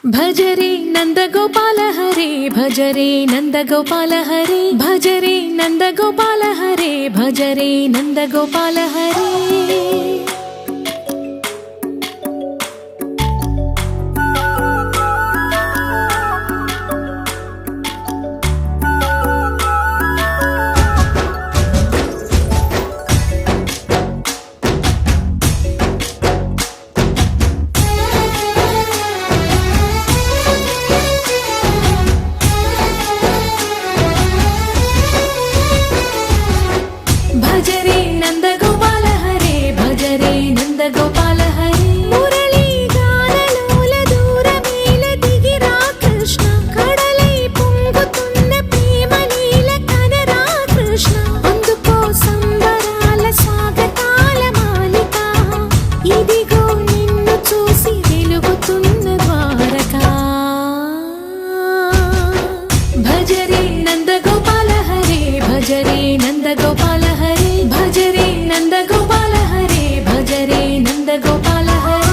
भजरे नंदगोपाल हरे भजरे नंदगोपाल हरे भजरे नंदगोपाल हरे भजरे नंदगोपाल हरे भजरे नंदगोपाल हरे भजरे नंदगोपाल हरे मुरली गानलोल दूरमेल दिगिरा कृष्ण कड़लै పొంగుతున్న ప్రేమ నీల కనరా కృష్ణ అందుకో సంబరాల స్వాగతాల మాలిక ఇదిగో నిన్ను చూసి వెలుగుతున్న ద్వారకా भजरे नंदगोपाल हरे भजरे नंदगोपाल हरे भजरे नंदगोपाल हरे भजरे नंदगोपाल हरे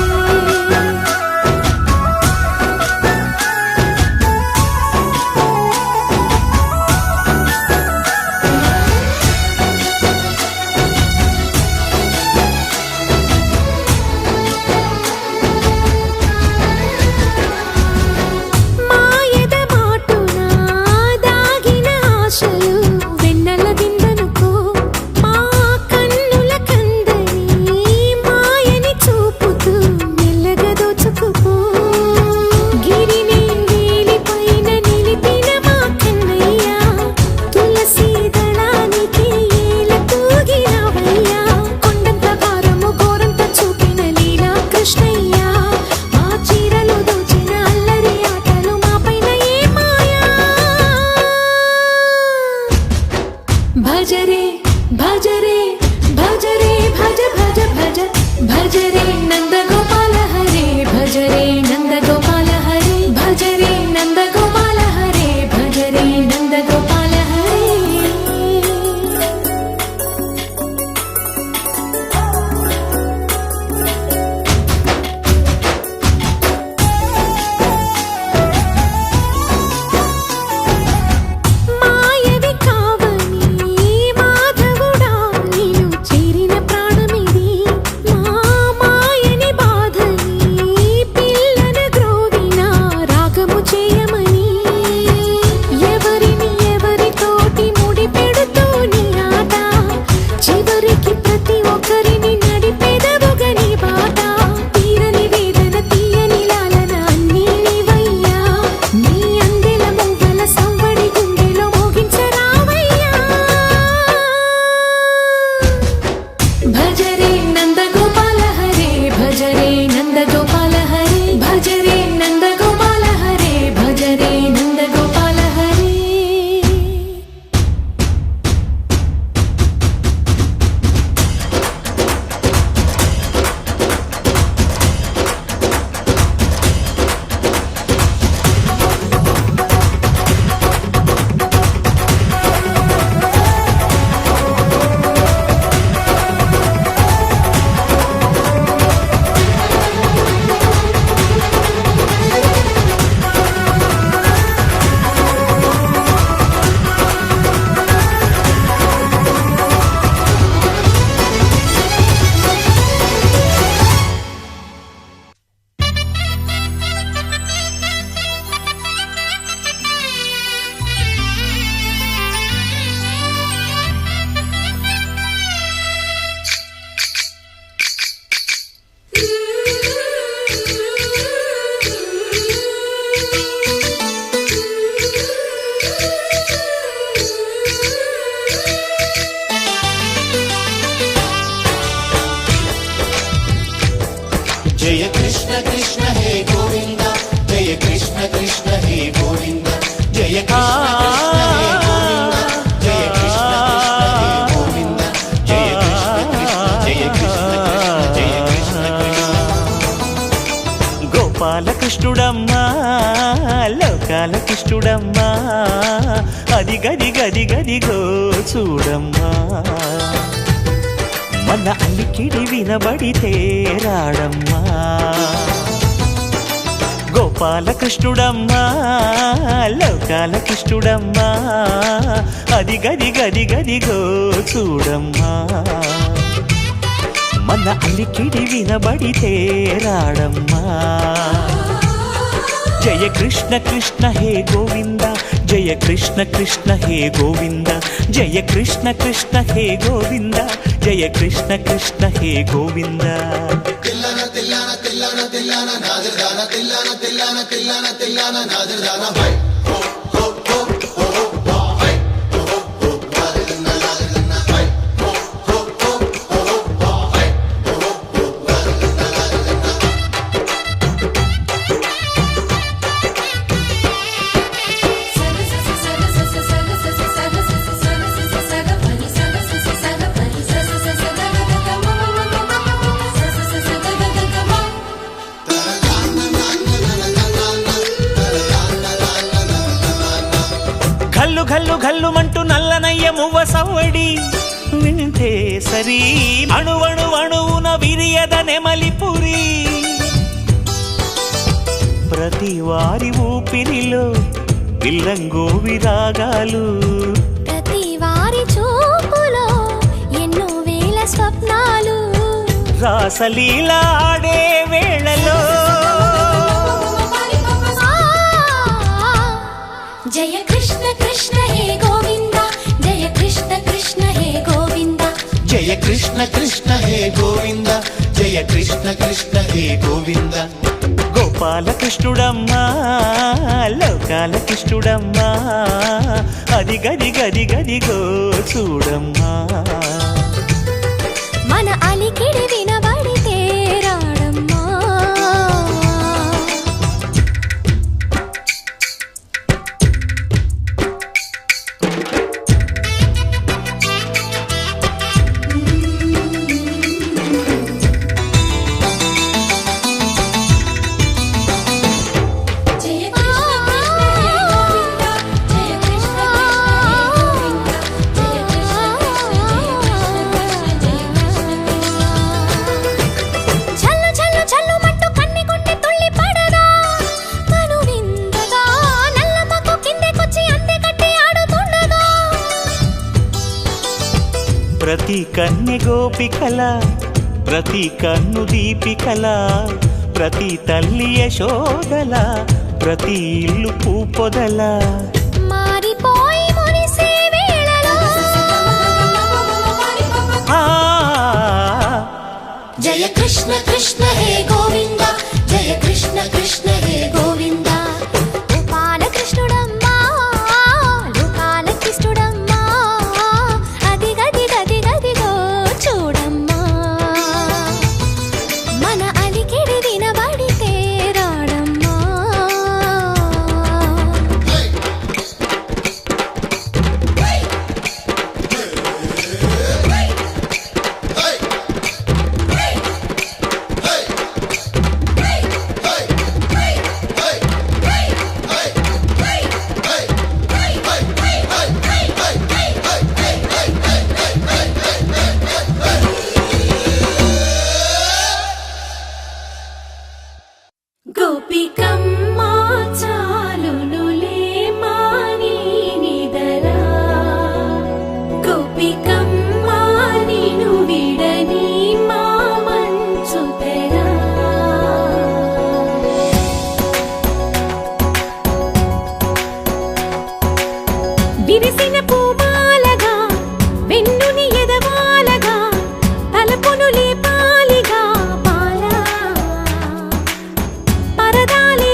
మాయద మాటున దాగిన ఆశలు వెన్నెల విందనుకో మా కన్నుల కందని మాయని చూపుతూ మెల్లగా దోచుకుపో గిరిని వేలిపైన నిలిపిన మా కన్నయ్య తులసి దళానికి ఏల తూగినవయ్యా కొండంత భారము గోరంత చూపిన లీలా కృష్ణయ్య మా చీరలు దోచిన అల్లరి ఆటలు మాపైన ఏ మాయా भजरे भजरे भजरे भज भज भज भजरे नंदगोपाल हरे भजरे नंदगोपाल हरे भजरे नंदगोपाल हरे भजरे नंदगोपाल हरे మాయవి కావని మాధవుడా నీను చేరిన ప్రాణమిది మా మాయని బాధని పిల్లన గ్రోవిన రాగము చేయమని ఎవరిని ఎవరితోటి ముడి పెడుతూని ఆట చివరికి ప్రతి ఒక్కరిని నడిపెదవుగని బాట తీరని వేదన తీయని లాలన అన్నీ నీవయ్యా నీ అందెల మొగ్గల సవ్వడి గుండెలో మోగించరావయ్యా भजरे नंदगोपाल हरे भजरे नंदगोपाल हरे भजरे नंदगोपाल हरे भजरे नंदगोपाल हरे जय कृष्ण कृष्ण हे गोविंद जय कृष्ण कृष्ण हे गोविंद जय कृष्ण कृष्ण हे गोविंद जय कृष्ण कृष्ण हे गोविंद जय कृष्ण कृष्ण जय कृष्ण कृष्ण గోపాల కృష్ణుడమ్మా లోకాల కృష్ణుడమ్మా అది గది గది గదిగో చూడమ్మా మన అల్లికిడి వినబడితే రాడమ్మా గోపాలకృష్ణుడమ్మా లోకాలకిష్టుడమ్మా అది గది గది గదిగో చూడమ్మా మన అలికిడి వినబడితే రాడమ్మా జయ కృష్ణ కృష్ణ హే గోవింద జయ కృష్ణ కృష్ణ హే గోవింద జయ కృష్ణ కృష్ణ హే గోవింద జయ కృష్ణ కృష్ణ హే గోవింద తిల్లన తిల్లన తిల్లన తిల్లన నాదర్దాన తిల్లన తిల్లన తిల్లన తిల్లన నాదర్దాన హై హో హో హో హో హో హై హో హో నాదర్దాన నాదర్దాన హై హో హో హో హో హో హై హో హో ఘల్లు ఘల్లు ఘల్లుమంటూ నల్లనయ్య మువ్వ సవ్వడి వింటే సరి అణువణు అణువున విరియద నెమలిపురి ప్రతి వారి ఊపిరిలో పిల్లంగో విరాగాలు ప్రతి వారి చూపులో ఎన్నో వేల స్వప్నాలు రాసలీల ఆడే వేళలో జయ కృష్ణ కృష్ణ హే గోవింద జయ కృష్ణ కృష్ణ హే గోవింద జయ కృష్ణ కృష్ణ హే గోవింద జయ కృష్ణ కృష్ణ హే గోవింద గోపాలకృష్ణుడమ్మా లోకాలకిష్టుడమ్మా అది గది గది గదిగో చూడమ్మా మన అలికిడి వినబడితే రాడమ్మా ప్రతి కన్నె గోపికల ప్రతి కన్ను దీపికల ప్రతి తల్లి యశోదల ప్రతి ఇల్లు పూపొదల మారిపోయి మురిసే వేళలో జయ కృష్ణ కృష్ణ హే గోవింద జయ కృష్ణ కృష్ణ హే గోవింద గోపాలకృష్ణుడమ్మా లోకాలకిష్టుడమ్మా అది గది గది గదిగో చూడమ్మా మన అలికిడి వినబడితే రాడమ్మా గోపికమ్మా చాలునులే మాని నిదరా గోపికమ్మా నిను విడని మా మంచు తెరా విరిసిన పూమాలగా వెన్నుని ఎదవాలగా తలపును లేపాలిగా పాలా పరదాలే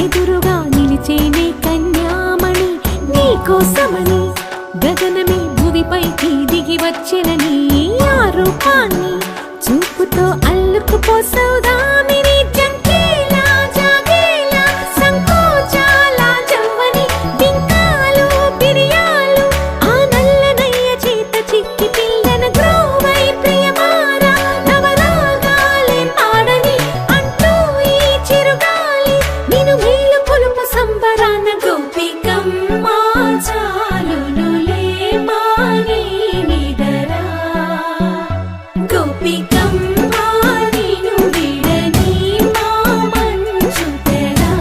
ఎదురుగా నిలిచేనే కన్యామణి నీకోసమని గగనమే భువిపైకి దిగి వచ్చినని ఆ రూపాన్ని చూపుతో అల్లుకుపోసౌదామిని జంకేలా జాగేలా సంకోచాల జవ్వని బింకాలు బిరియాలు ఆ నల్లనయ్య చేత చిక్కి పిల్లన గ్రోవై ప్రియమారా నవరాగాలే పాడని అంటూ ఈ చిరుగాలి నిన్ను మేలు కొలుపు సంబరాన గోపికమ్మ చాలునులే మాని నిదరా గోపికమ్మ నిన్ను విడని మా మంచు తెరా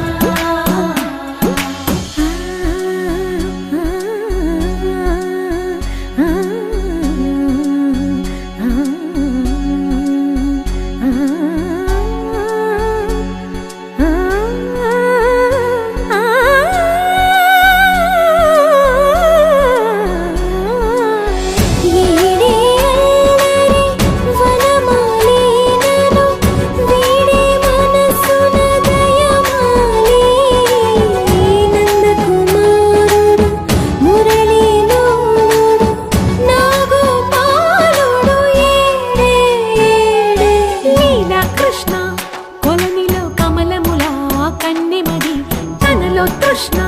కృష్ణ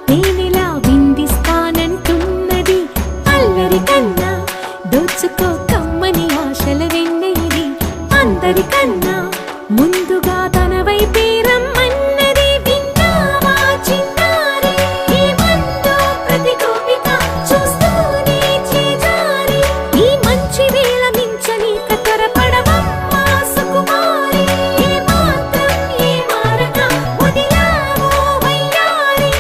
తేనెలా విందిస్తానంటున్నది అల్లరి కన్నా దోచుకో కమ్మని ఆశల వెన్నెయిది అందరికన్నా ముందుగా తన వైపే రమ్మన్నది విన్నావా చిన్నారి ఏమందో ప్రతి గోపిక చూస్తూనే చేజారి ఈ మంచి వేళ మించనీక త్వరపడవమ్మా సుకుమారి ఏ మాత్రం ఏ మారక వదిలావో వయ్యారి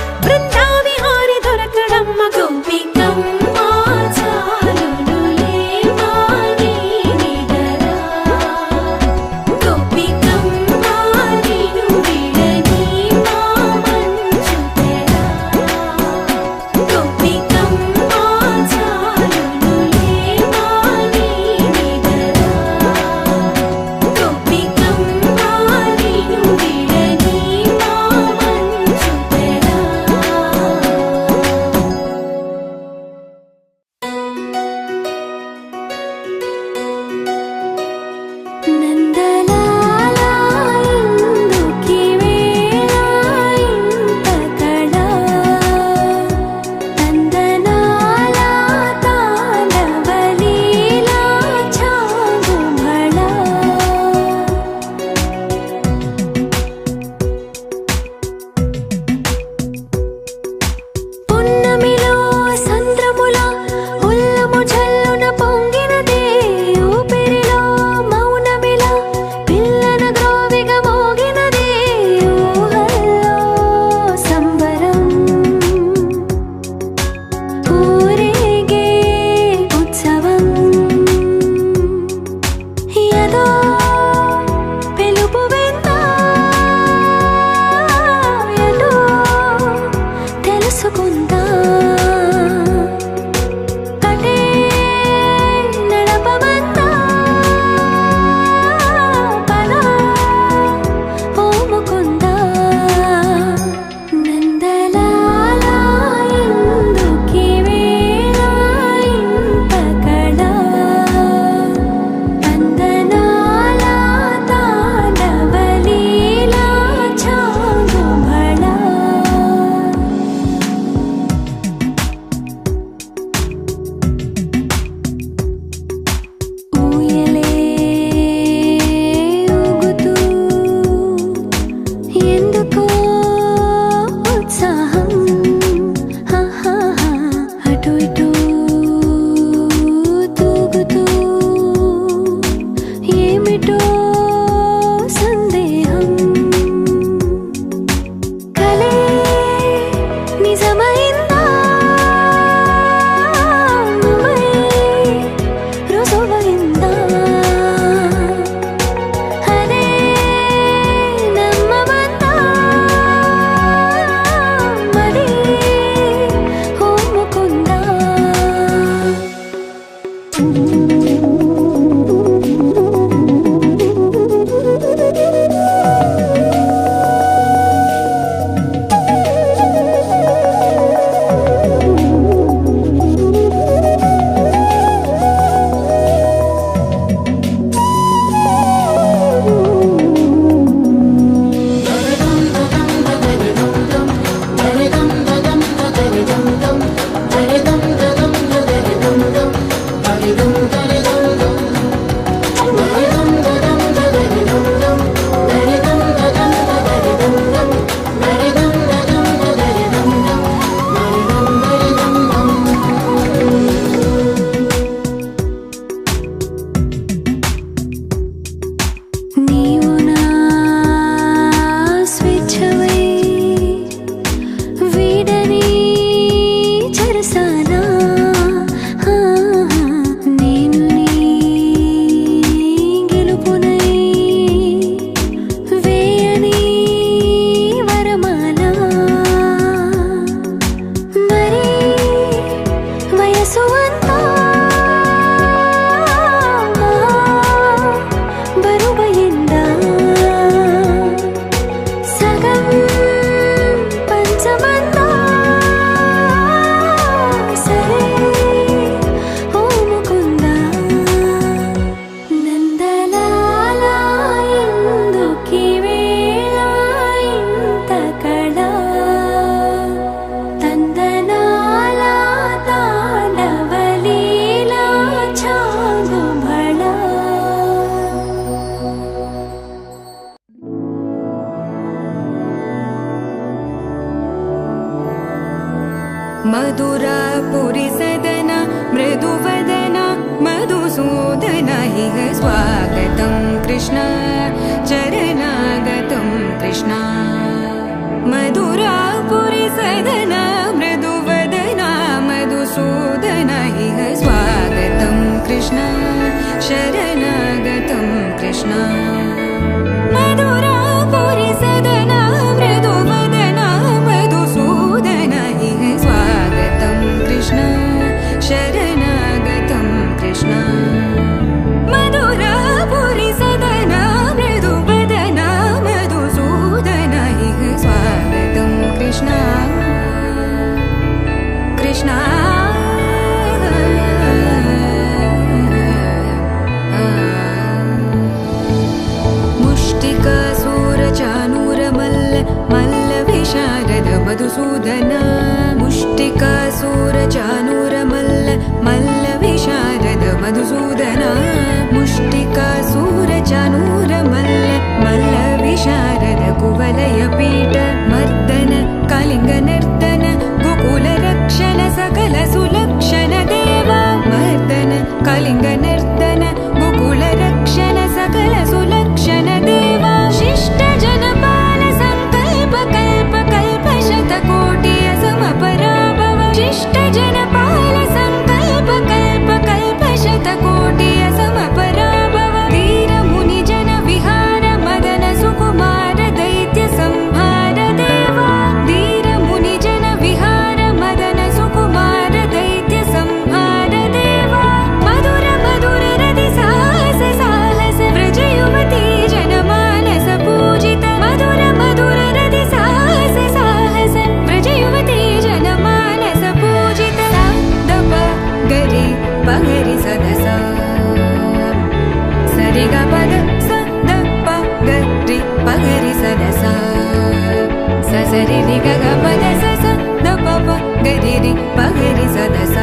मधुरापुरी सदन मृदुवदन मधुसूदन इह स्वागतं कृष्ण चरणागतं कृष्ण मधुरापुरी सदन मृदुवदन मधुसूदन इह स्वागतं कृष्ण शरणागतं कृष्ण मधुरापुरी सदन मृदुवदन मधुसूदन इह स्वागतं कृष्ण शरणागतं कृष्ण मधुरापुरी सदन मृदुवदन मधुसूदन इह स्वागतं कृष्ण कृष्ण मधुसूदन मुष्टिकासुरचानूरमल्ल मल्लविशारद मधुसूदन मुष्टिकासुरचानूरमल्ल मल्लविशारद कुवलयपीठ मर्दन कलिङ्गनर्तन गोकुलरक्षण सकल सुलक्षण देव मर्दन कलिङ्गनर्तन गोकुलरक्षण सकल सुलक्षण देव शिष्ट जनपाल संकल्प कल्प कल्प शतकोटि असमपराभव शिष्ट जनपाल संकल्प कल्प कल्प शतकोटि असमपराभव धीर मुनि जन विहार मदन सुकुमार दैत्य संहार देवा धीर मुनि जन विहार मदन सुकुमार दैत्य संहार देवा मधुर मधुर रति साहस साहस व्रज युवती जनमानस पूजित मधुर मधुर रति साहस साहस व्रज युवती जनमानस पूजित दप गरि पगरि सदस सरि ग पद स द प गरि पगरि सदस स सरि रि ग ग पद स स द प प गरि रि पगरि सदस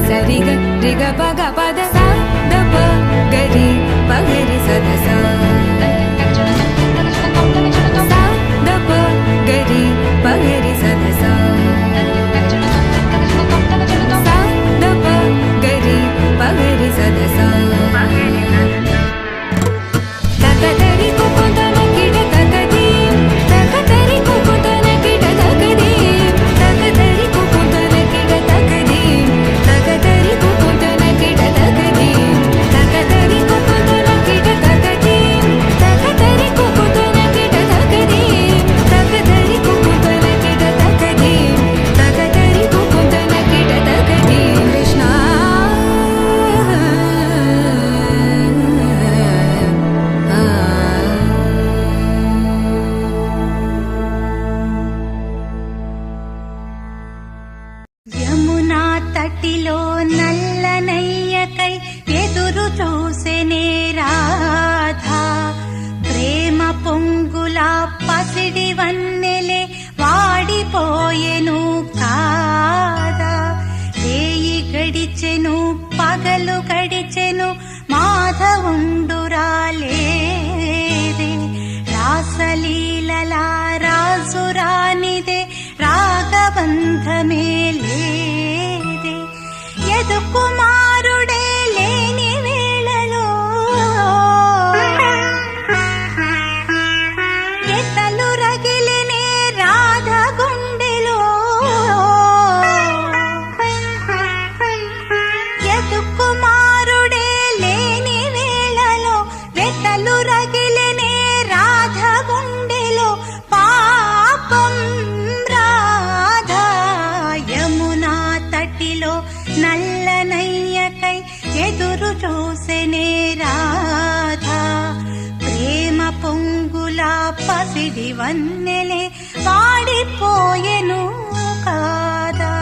सरि ग रि ग प ग पद स द प गरि पगरि सदस स द प गरि पगरि सदस स द प गरि पगरि सदस तकतरि कुकुतन किट तकदीं तकतरि कुकुतन किट तकदीं तकतरि कुकुतन किट तकदीं तकतरि कुकुतन किट तकदीं तकतरि कुकुतन किट तकदीं तकतरि कुकुतन किट तकदीं तकतरि कुकुतन किट तकदीं तकतरि कुकुतन किट तकदीं कृष्ण యమునా తటిలో నల్లనయ్యకై ఎదురు చూసెనే రాధా ప్రేమ పొంగులా పసిడి వన్నెలే వాడిపోయెను కాదా రేయి గడిచెను పగలు గడిచెను మాధవుండురాలేదే రాసలీలలా రాజురానిదే రాగబంధమే లేదే యదు కుమారుడే లేని వేళలో ఎతలు రగిలినే రాధ గుండెలో యదు కుమారుడే లేని వేళలో వెతలు రగిలినే రాధ గుండెలో పాపం రాధా యమునా తటిలో నల్లనయ్యకై ఎదురు చూసెనే రాధా ప్రేమ పొంగులా పసిడి వన్నెలే వాడిపోయెను కాదా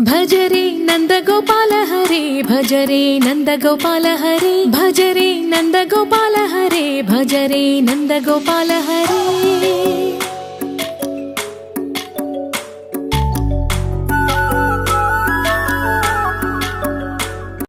भज रे नन्दगोपाल हरे भज रे नन्दगोपाल हरे भज रे नन्दगोपाल हरे भज रे नन्दगोपाल हरे